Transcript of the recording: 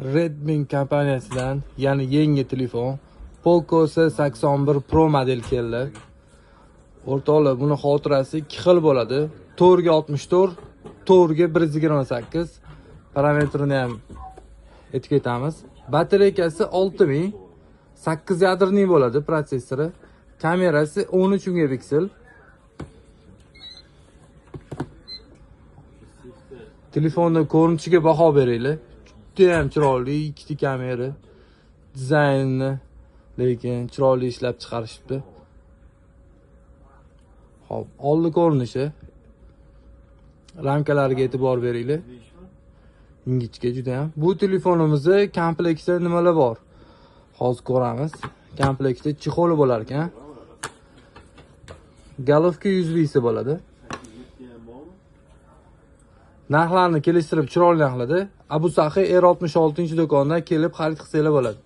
Redmi kompaniyasidan yana yangi telefon Poco S81 Pro model keldi. O'rtoqlar, buni xotirasi 2 xil bo'ladi. 4 ga 64, 4 ga 128. Parametrini ham aytib ketamiz. Batareykasi 6000, 8 yadrli bo'ladi protsessori. Kamerasi 13 megapiksel. Telefonning ko'rinishiga baho beraylik. Juda ham chiroyli ikkita kamera. Dizaynni lekin chiroyli ishlab chiqarishibdi. Xo'p, oldi ko'rinishi. Ramkalariga e'tibor beraylik. Ingichka juda ham. Bu telefonimizda komplektda nimalar bor? Hozir ko'ramiz. Komplektda chexoli bo'lar ekan. Galovka yuzlisi bo'ladi. Narxlarni kelishtirib chiroyli narxlarda Abu Sahi R66 do'konidan kelib xarid qilsanglar bo'ladi.